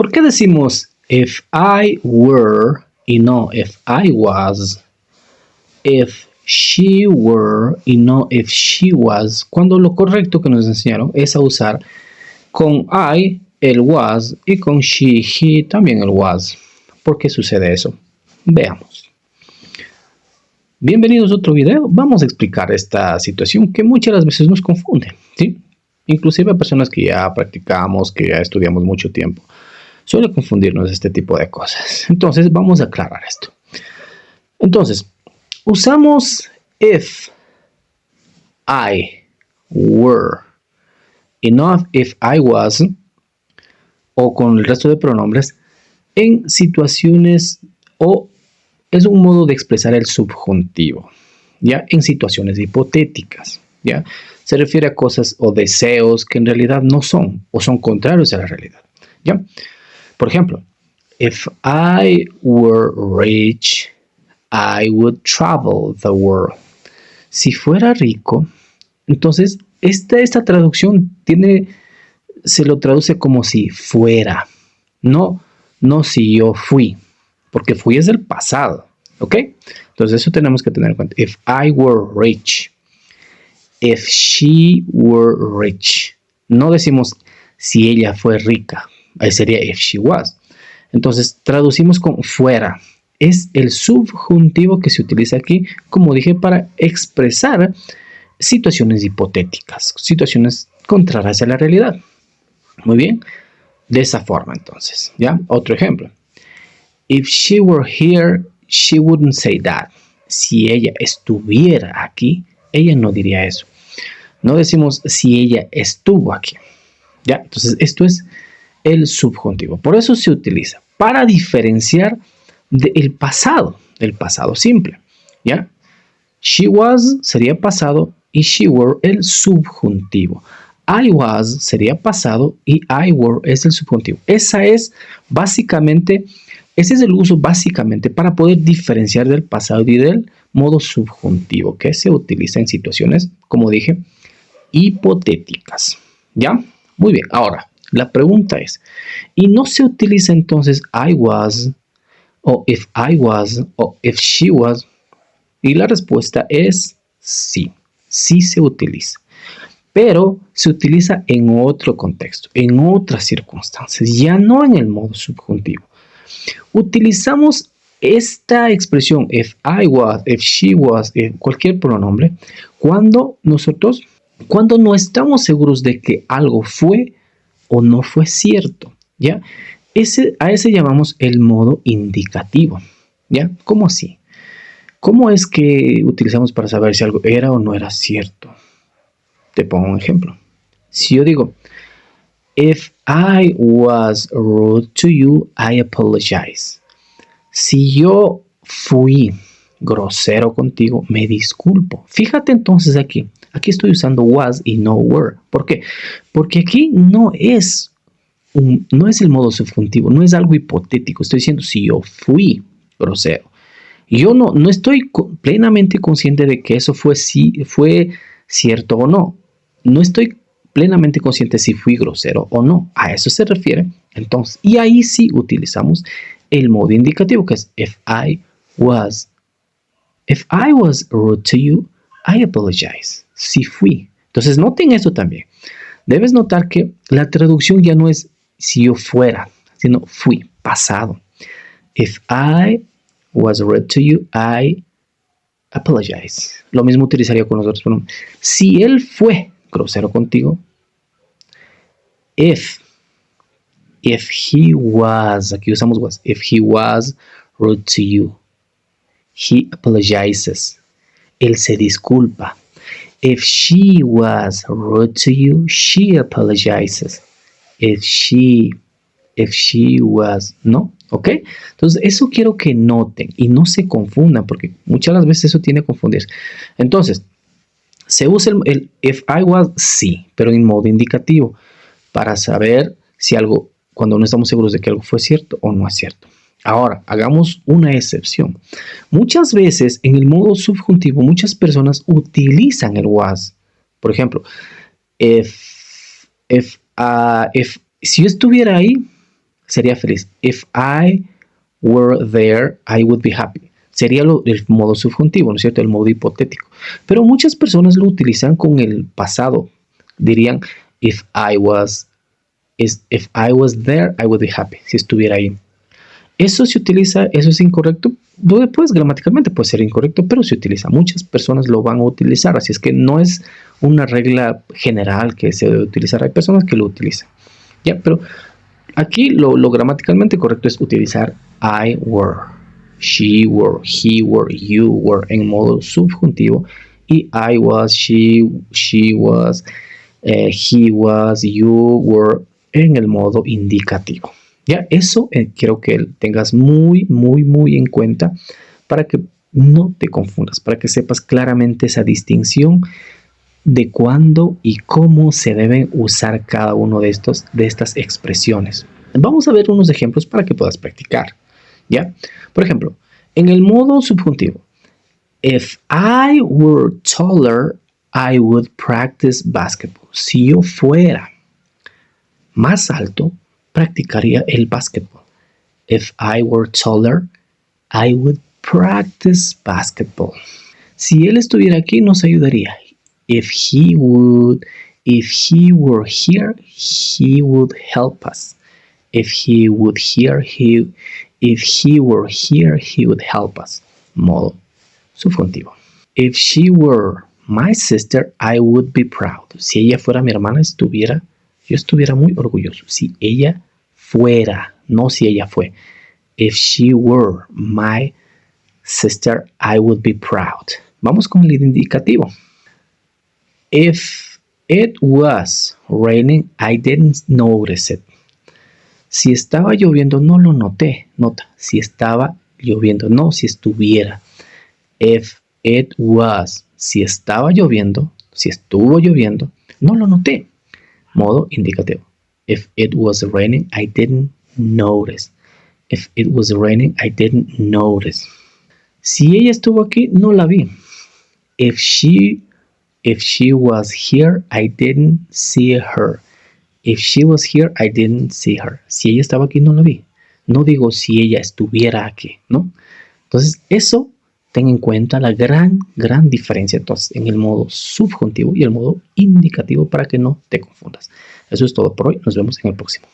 ¿Por qué decimos if I were y no if I was? If she were y no if she was, cuando lo correcto que nos enseñaron es a usar con I el was y con she, he también el was. ¿Por qué sucede eso? Veamos. Bienvenidos a otro video. Vamos a explicar esta situación que muchas de las veces nos confunde, ¿sí? Inclusive a personas que ya practicamos, que ya estudiamos mucho tiempo, suele confundirnos este tipo de cosas. Entonces vamos a aclarar esto. Entonces, usamos if I were y no if I was o con el resto de pronombres en situaciones o es un modo de expresar el subjuntivo, ¿ya? En situaciones hipotéticas, ¿ya? Se refiere a cosas o deseos que en realidad no son o son contrarios a la realidad, ¿ya? Por ejemplo, if I were rich, I would travel the world. Si fuera rico, entonces esta traducción se lo traduce como si fuera, no si yo fui, porque fui es del pasado, ¿ok? Entonces eso tenemos que tener en cuenta. If I were rich, if she were rich. No decimos si ella fue rica, ahí sería if she was. Entonces traducimos con fuera. Es el subjuntivo que se utiliza aquí, como dije, para expresar situaciones hipotéticas, situaciones contrarias a la realidad. Muy bien, de esa forma entonces, ¿ya? Otro ejemplo. If she were here, she wouldn't say that. Si ella estuviera aquí, ella no diría eso. No decimos si ella estuvo aquí, ¿ya? Entonces esto es el subjuntivo. Por eso se utiliza para diferenciar del pasado simple, ¿ya? She was sería pasado y she were el subjuntivo. I was sería pasado y I were es el subjuntivo. Ese es el uso básicamente para poder diferenciar del pasado y del modo subjuntivo que se utiliza en situaciones, como dije, hipotéticas, ¿ya? Muy bien, ahora la pregunta es, ¿y no se utiliza entonces I was o if I was o if she was? Y la respuesta es sí, sí se utiliza. Pero se utiliza en otro contexto, en otras circunstancias, ya no en el modo subjuntivo. Utilizamos esta expresión if I was, if she was, cualquier pronombre, cuando no estamos seguros de que algo fue o no fue cierto, ¿ya? A ese llamamos el modo indicativo, ¿ya? ¿Cómo así? ¿Cómo es que utilizamos para saber si algo era o no era cierto? Te pongo un ejemplo. Si yo digo, if I was rude to you, I apologize. Si yo fui grosero contigo, me disculpo. Fíjate entonces aquí. Aquí estoy usando was y no were. ¿Por qué? Porque aquí no es el modo subjuntivo, no es algo hipotético. Estoy diciendo si yo fui grosero. Yo no estoy plenamente consciente de que eso fue cierto o no. No estoy plenamente consciente si fui grosero o no. A eso se refiere. Entonces, y ahí sí utilizamos el modo indicativo que es if I was rude to you, I apologize. Si fui. Entonces, noten eso también. Debes notar que la traducción ya no es si yo fuera, sino fui, pasado. If I was rude to you, I apologize. Lo mismo utilizaría con los otros pronombres. Si él fue grosero contigo, if he was, aquí usamos was, if he was rude to you, he apologizes. Él se disculpa. If she was rude to you, she apologizes. If she was, ¿no? ¿Ok? Entonces, eso quiero que noten y no se confundan, porque muchas las veces eso tiene que confundirse. Entonces, se usa el if I was, sí, pero en modo indicativo, para saber si algo, cuando no estamos seguros de que algo fue cierto o no es cierto. Ahora, hagamos una excepción. Muchas veces, en el modo subjuntivo, muchas personas utilizan el was. Por ejemplo, si yo estuviera ahí, sería feliz. If I were there, I would be happy. Sería el modo subjuntivo, ¿no es cierto? El modo hipotético. Pero muchas personas lo utilizan con el pasado. Dirían, if I was there, I would be happy. Si estuviera ahí. Eso se utiliza, eso es incorrecto. Pues gramaticalmente puede ser incorrecto, pero se utiliza. Muchas personas lo van a utilizar, así es que no es una regla general que se debe utilizar. Hay personas que lo utilizan. Ya, pero aquí lo gramaticalmente correcto es utilizar I were, she were, he were, you were en modo subjuntivo y I was, she was, he was, you were en el modo indicativo. Ya, eso quiero que tengas muy en cuenta para que no te confundas, para que sepas claramente esa distinción de cuándo y cómo se deben usar cada uno de estas expresiones. Vamos a ver unos ejemplos para que puedas practicar. ¿Ya? Por ejemplo, en el modo subjuntivo, if I were taller, I would practice basketball. Si yo fuera más alto, practicaría el básquetbol. If I were taller, I would practice basketball. Si él estuviera aquí, nos ayudaría. If he were here, he would help us. If he were here, he would help us. Modo subjuntivo. If she were my sister, I would be proud. Si ella fuera mi hermana, yo estuviera muy orgulloso. Si ella fuera, no si ella fue. If she were my sister, I would be proud. Vamos con el indicativo. If it was raining, I didn't notice it. Si estaba lloviendo, no lo noté. Nota, si estaba lloviendo, no si estuviera. If it was, si estaba lloviendo, si estuvo lloviendo, no lo noté. Modo indicativo. If it was raining, I didn't notice. If it was raining, I didn't notice. Si ella estuvo aquí, no la vi. If she was here, I didn't see her. If she was here, I didn't see her. Si ella estaba aquí, no la vi. No digo si ella estuviera aquí, ¿no? Entonces, eso, ten en cuenta la gran diferencia entonces en el modo subjuntivo y el modo indicativo para que no te confundas. Eso es todo por hoy. Nos vemos en el próximo.